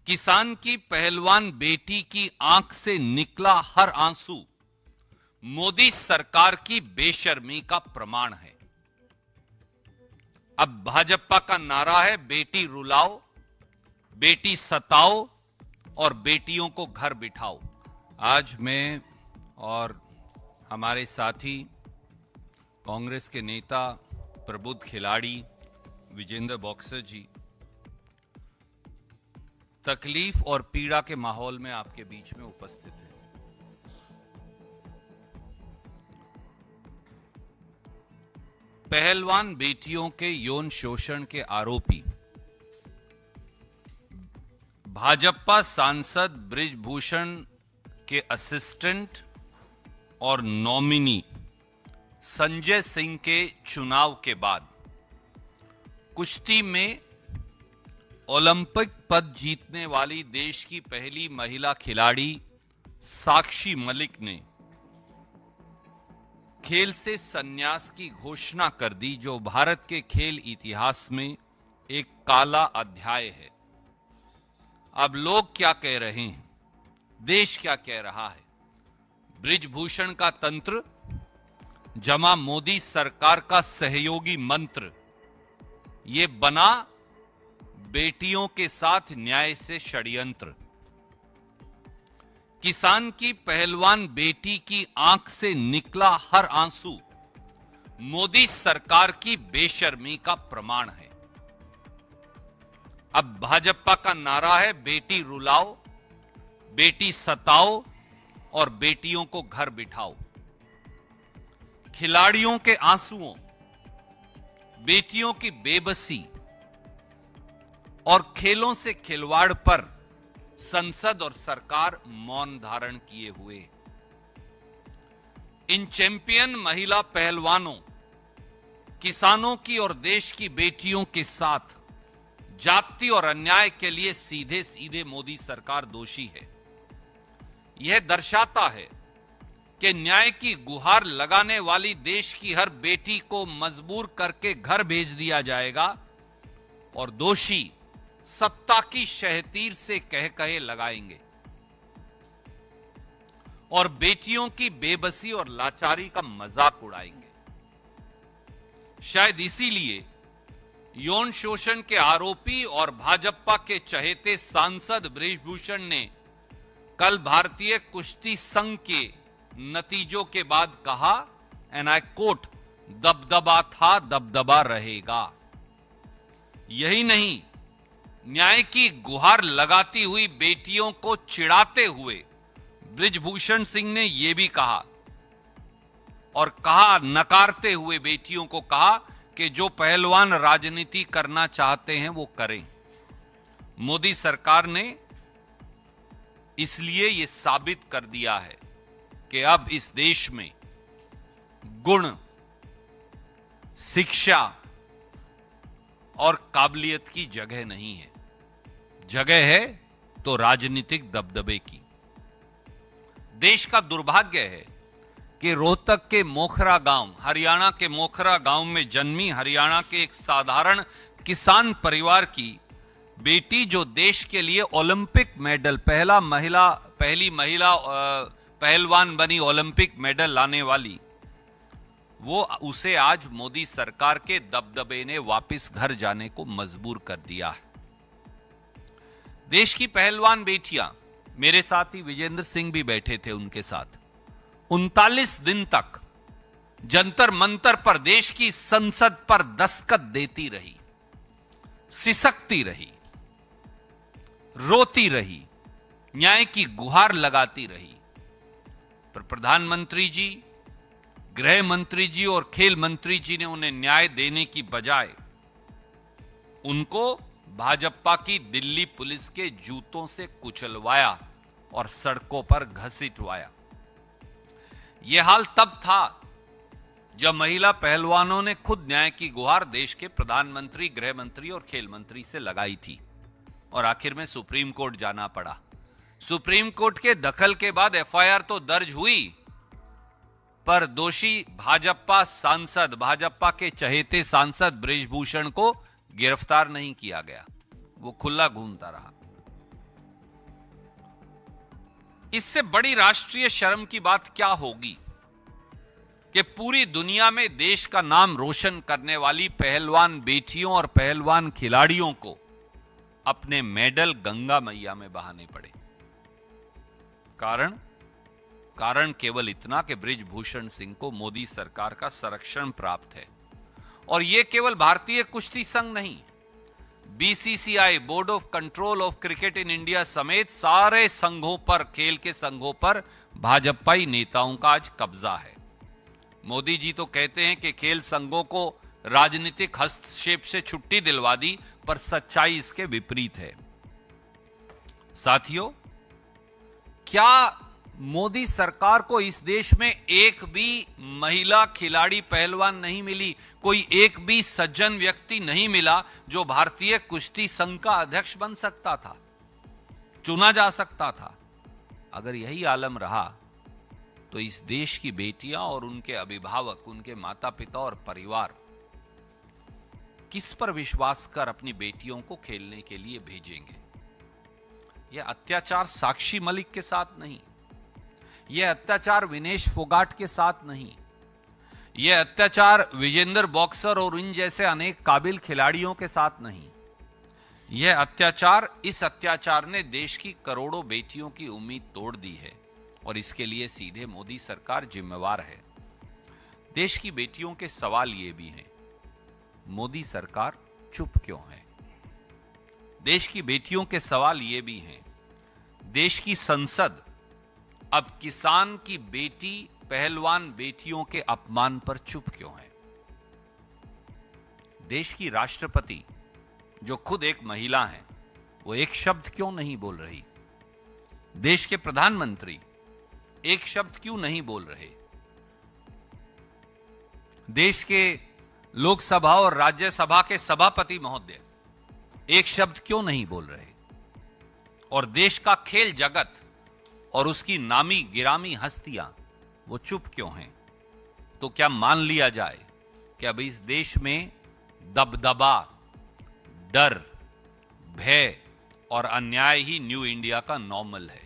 किसान की पहलवान बेटी की आंख से निकला हर आंसू मोदी सरकार की बेशर्मी का प्रमाण है। अब भाजपा का नारा है, बेटी रुलाओ, बेटी सताओ और बेटियों को घर बिठाओ। आज मैं और हमारे साथी कांग्रेस के नेता प्रबुद्ध खिलाड़ी विजेंद्र बॉक्सर जी तकलीफ और पीड़ा के माहौल में आपके बीच में उपस्थित हैं। पहलवान बेटियों के यौन शोषण के आरोपी भाजपा सांसद बृजभूषण के असिस्टेंट और नॉमिनी संजय सिंह के चुनाव के बाद कुश्ती में ओलंपिक पद जीतने वाली देश की पहली महिला खिलाड़ी साक्षी मलिक ने खेल से संन्यास की घोषणा कर दी, जो भारत के खेल इतिहास में एक काला अध्याय है। अब लोग क्या कह रहे हैं, देश क्या कह रहा है? बृजभूषण का तंत्र जमा मोदी सरकार का सहयोगी मंत्र, ये बना बेटियों के साथ न्याय से षड्यंत्र। किसान की पहलवान बेटी की आंख से निकला हर आंसू मोदी सरकार की बेशर्मी का प्रमाण है। अब भाजपा का नारा है, बेटी रुलाओ, बेटी सताओ और बेटियों को घर बिठाओ। खिलाड़ियों के आंसुओं, बेटियों की बेबसी और खेलों से खिलवाड़ पर संसद और सरकार मौन धारण किए हुए। इन चैंपियन महिला पहलवानों, किसानों की और देश की बेटियों के साथ जाति और अन्याय के लिए सीधे सीधे मोदी सरकार दोषी है। यह दर्शाता है कि न्याय की गुहार लगाने वाली देश की हर बेटी को मजबूर करके घर भेज दिया जाएगा और दोषी सत्ता की शहतीर से कह कहे लगाएंगे और बेटियों की बेबसी और लाचारी का मजाक उड़ाएंगे। शायद इसीलिए यौन शोषण के आरोपी और भाजपा के चहेते सांसद बृजभूषण ने कल भारतीय कुश्ती संघ के नतीजों के बाद कहा, एंड आई कोट, दबदबा था दबदबा रहेगा। यही नहीं, न्याय की गुहार लगाती हुई बेटियों को चिढ़ाते हुए बृजभूषण सिंह ने यह भी कहा और कहा, नकारते हुए बेटियों को कहा कि जो पहलवान राजनीति करना चाहते हैं वो करें। मोदी सरकार ने इसलिए यह साबित कर दिया है कि अब इस देश में गुण, शिक्षा और काबिलियत की जगह नहीं है। जगह है तो राजनीतिक दबदबे की। देश का दुर्भाग्य है कि रोहतक के मोखरा गांव, हरियाणा के मोखरा गांव में जन्मी हरियाणा के एक साधारण किसान परिवार की बेटी, जो देश के लिए ओलंपिक मेडल, पहली महिला पहलवान बनी ओलंपिक मेडल लाने वाली, वो उसे आज मोदी सरकार के दबदबे ने वापस घर जाने को मजबूर कर दिया है। देश की पहलवान बेटियां, मेरे साथी विजेंद्र सिंह भी बैठे थे उनके साथ, 39 दिन तक जंतर मंतर पर देश की संसद पर दस्तखत देती रही, सिसकती रही, रोती रही, न्याय की गुहार लगाती रही। पर प्रधानमंत्री जी, गृह मंत्री जी और खेल मंत्री जी ने उन्हें न्याय देने की बजाय उनको भाजपा की दिल्ली पुलिस के जूतों से कुचलवाया और सड़कों पर घसीटवाया। यह हाल तब था जब महिला पहलवानों ने खुद न्याय की गुहार देश के प्रधानमंत्री, गृह मंत्री और खेल मंत्री से लगाई थी और आखिर में सुप्रीम कोर्ट जाना पड़ा। सुप्रीम कोर्ट के दखल के बाद एफआईआर तो दर्ज हुई, पर दोषी भाजपा सांसद, भाजपा के चहेते सांसद बृजभूषण को गिरफ्तार नहीं किया गया। वो खुला घूमता रहा। इससे बड़ी राष्ट्रीय शर्म की बात क्या होगी कि पूरी दुनिया में देश का नाम रोशन करने वाली पहलवान बेटियों और पहलवान खिलाड़ियों को अपने मेडल गंगा मैया में बहाने पड़े। कारण केवल इतना कि बृजभूषण सिंह को मोदी सरकार का संरक्षण प्राप्त है। और यह केवल भारतीय कुश्ती संघ नहीं, BCCI, board of control of cricket in India समेत सारे संघों पर, खेल के संघों पर भाजपाई नेताओं का आज कब्जा है। मोदी जी तो कहते हैं कि खेल संघों को राजनीतिक हस्तक्षेप से छुट्टी दिलवा दी, पर सच्चाई इसके विपरीत है। साथियों, क्या मोदी सरकार को इस देश में एक भी महिला खिलाड़ी पहलवान नहीं मिली, कोई एक भी सज्जन व्यक्ति नहीं मिला जो भारतीय कुश्ती संघ का अध्यक्ष बन सकता था, चुना जा सकता था? अगर यही आलम रहा तो इस देश की बेटियां और उनके अभिभावक, उनके माता पिता और परिवार किस पर विश्वास कर अपनी बेटियों को खेलने के लिए भेजेंगे? यह अत्याचार साक्षी मलिक के साथ नहीं, यह अत्याचार विनेश फोगाट के साथ नहीं, यह अत्याचार विजेंदर बॉक्सर और इन जैसे अनेक काबिल खिलाड़ियों के साथ नहीं। यह अत्याचार, इस अत्याचार ने देश की करोड़ों बेटियों की उम्मीद तोड़ दी है और इसके लिए सीधे मोदी सरकार जिम्मेवार है। देश की बेटियों के सवाल ये भी हैं, मोदी सरकार चुप क्यों है? देश की बेटियों के सवाल ये भी हैं, देश की संसद अब किसान की बेटी, पहलवान बेटियों के अपमान पर चुप क्यों है? देश की राष्ट्रपति, जो खुद एक महिला हैं, वो एक शब्द क्यों नहीं बोल रही? देश के प्रधानमंत्री एक शब्द क्यों नहीं बोल रहे? देश के लोकसभा और राज्यसभा के सभापति महोदय एक शब्द क्यों नहीं बोल रहे? और देश का खेल जगत और उसकी नामी गिरामी हस्तियां वो चुप क्यों हैं? तो क्या मान लिया जाए कि अब इस देश में दबदबा, डर, भय और अन्याय ही न्यू इंडिया का नॉर्मल है?